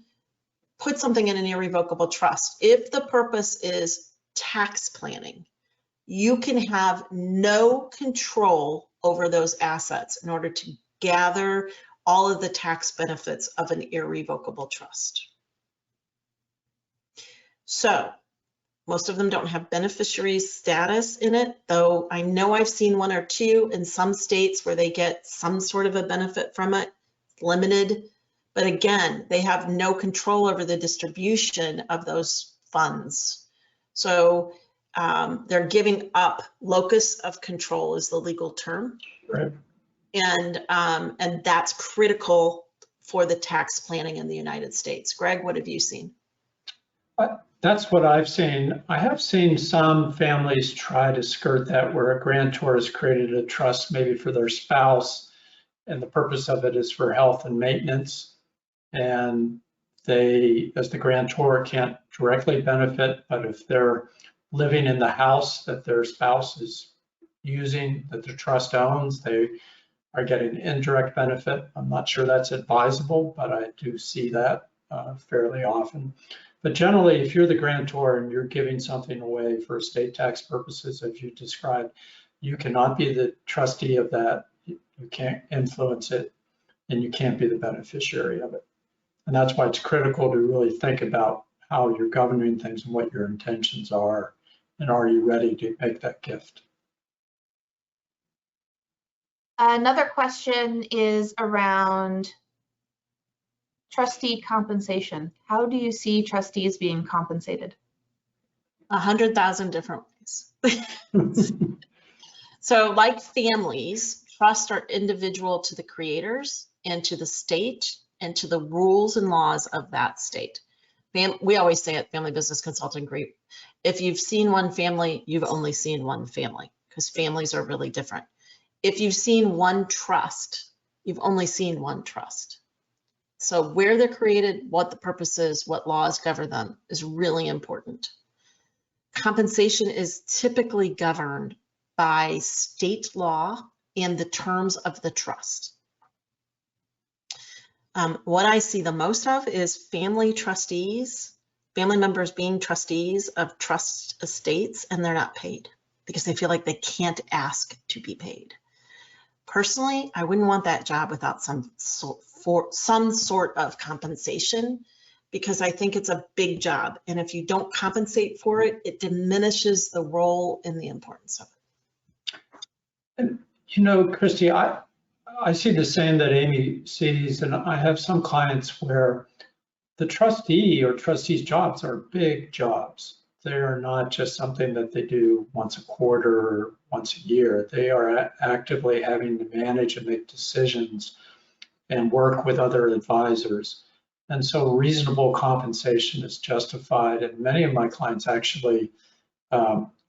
Speaker 3: put something in an irrevocable trust, if the purpose is tax planning, you can have no control over those assets in order to gather all of the tax benefits of an irrevocable trust. So most of them don't have beneficiary status in it, though I know I've seen one or two in some states where they get some sort of a benefit from it, limited. But again, they have no control over the distribution of those funds. So they're giving up, locus of control is the legal term.
Speaker 2: Right.
Speaker 3: And that's critical for the tax planning in the United States. Greg, what have you seen?
Speaker 2: That's what I've seen. I have seen some families try to skirt that, where a grantor has created a trust maybe for their spouse, and the purpose of it is for health and maintenance. And they, as the grantor, can't directly benefit, but if they're living in the house that their spouse is using, that the trust owns, they are getting indirect benefit. I'm not sure that's advisable, but I do see that fairly often. But generally, if you're the grantor and you're giving something away for estate tax purposes, as you described, you cannot be the trustee of that. You can't influence it, and you can't be the beneficiary of it. And that's why it's critical to really think about how you're governing things and what your intentions are, and are you ready to make that gift?
Speaker 1: Another question is around trustee compensation. How do you see trustees being compensated?
Speaker 3: 100,000 different ways. So like families, trusts are individual to the creators and to the state and to the rules and laws of that state. We always say at Family Business Consulting Group, if you've seen one family, you've only seen one family, because families are really different. If you've seen one trust, you've only seen one trust. So where they're created, what the purpose is, what laws govern them is really important. Compensation is typically governed by state law and the terms of the trust. What I see the most of is family trustees, family members being trustees of trust estates, and they're not paid because they feel like they can't ask to be paid. Personally, I wouldn't want that job without some sort of compensation, because I think it's a big job. And if you don't compensate for it, it diminishes the role and the importance of it.
Speaker 2: And, you know, Christy, I see the same that Amy sees, and I have some clients where the trustee or trustee's jobs are big jobs. They are not just something that they do once a quarter or once a year. They are actively having to manage and make decisions and work with other advisors. And so reasonable compensation is justified. And many of my clients actually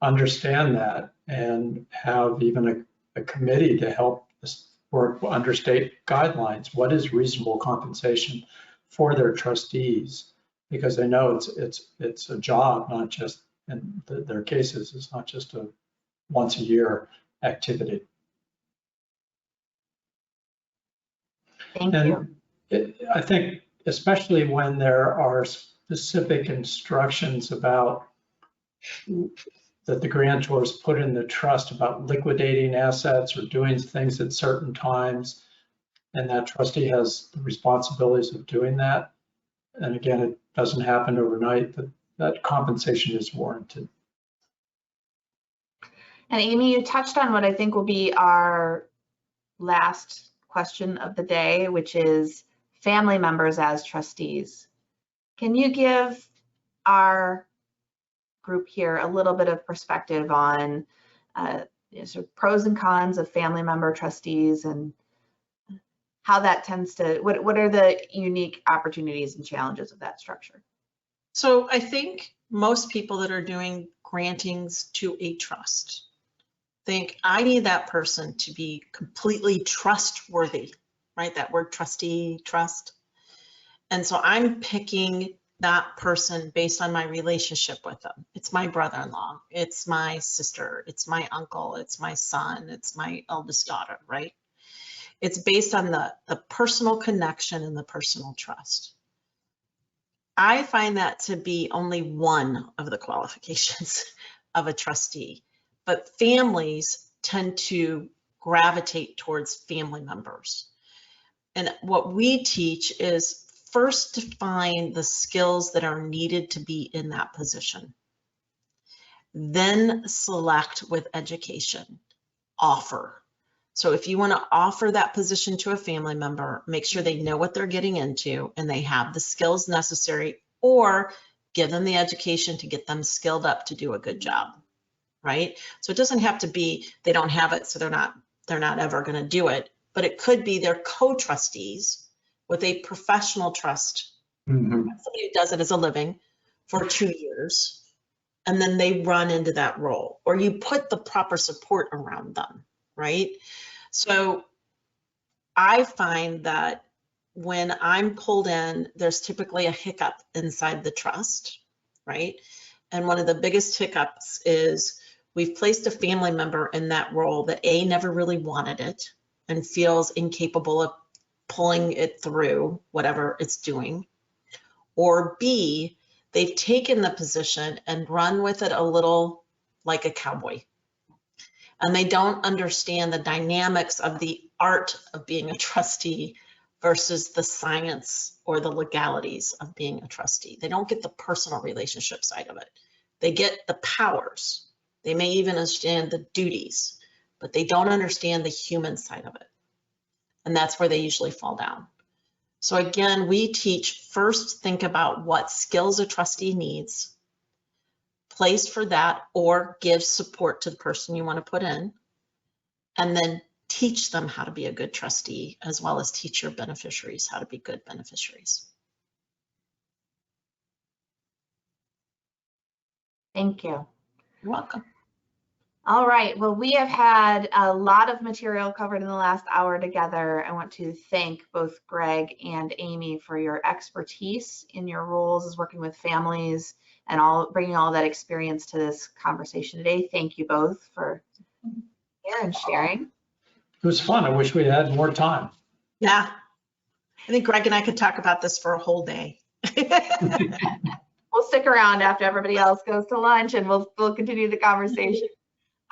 Speaker 2: understand that and have even a committee to help us work under state guidelines. What is reasonable compensation for their trustees? Because they know it's a job, not just, in their cases, it's not just a once a year activity.
Speaker 1: Thank you.
Speaker 2: I think especially when there are specific instructions about that the grantors put in the trust about liquidating assets or doing things at certain times, and that trustee has the responsibilities of doing that. And again, it doesn't happen overnight, that compensation is warranted.
Speaker 1: And Amy, you touched on what I think will be our last question of the day, which is family members as trustees. Can you give our group here a little bit of perspective on sort of pros and cons of family member trustees and how that tends to, what are the unique opportunities and challenges of that structure?
Speaker 3: So I think most people that are doing grantings to a trust think, I need that person to be completely trustworthy, right? That word trustee, trust. And so I'm picking that person based on my relationship with them. It's my brother-in-law, it's my sister, it's my uncle, it's my son, it's my eldest daughter, right? It's based on the personal connection and the personal trust. I find that to be only one of the qualifications of a trustee, but families tend to gravitate towards family members. And what we teach is first define the skills that are needed to be in that position. Then select with education, offer. So if you want to offer that position to a family member, make sure they know what they're getting into and they have the skills necessary, or give them the education to get them skilled up to do a good job, right? So it doesn't have to be they don't have it, so they're not ever going to do it, but it could be they're co-trustees with a professional trust, somebody who does it as a living for 2 years, and then they run into that role, or you put the proper support around them, right? So I find that when I'm pulled in, there's typically a hiccup inside the trust, right? And one of the biggest hiccups is we've placed a family member in that role that A, never really wanted it and feels incapable of pulling it through whatever it's doing, or B, they've taken the position and run with it a little like a cowboy. And they don't understand the dynamics of the art of being a trustee versus the science or the legalities of being a trustee. They don't get the personal relationship side of it. They get the powers. They may even understand the duties, but they don't understand the human side of it. And that's where they usually fall down. So again, we teach first, think about what skills a trustee needs, place for that, or give support to the person you want to put in, and then teach them how to be a good trustee, as well as teach your beneficiaries how to be good beneficiaries.
Speaker 1: Thank you.
Speaker 3: You're welcome.
Speaker 1: All right, well, we have had a lot of material covered in the last hour together. I want to thank both Greg and Amy for your expertise in your roles as working with families and bringing all that experience to this conversation today. Thank you both for here and sharing.
Speaker 2: It was fun. I wish we had more time.
Speaker 3: Yeah, I think Greg and I could talk about this for a whole day.
Speaker 1: We'll stick around after everybody else goes to lunch and we'll continue the conversation.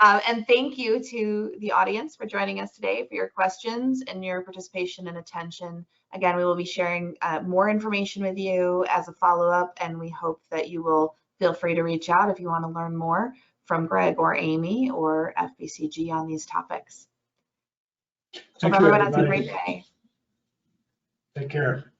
Speaker 1: And thank you to the audience for joining us today, for your questions and your participation and attention. Again, we will be sharing more information with you as a follow-up, and we hope that you will feel free to reach out if you want to learn more from Greg or Amy or FBCG on these topics.
Speaker 2: Thank
Speaker 1: Hope
Speaker 2: you,
Speaker 1: everyone has a
Speaker 2: everybody.
Speaker 1: great day.
Speaker 2: Take care.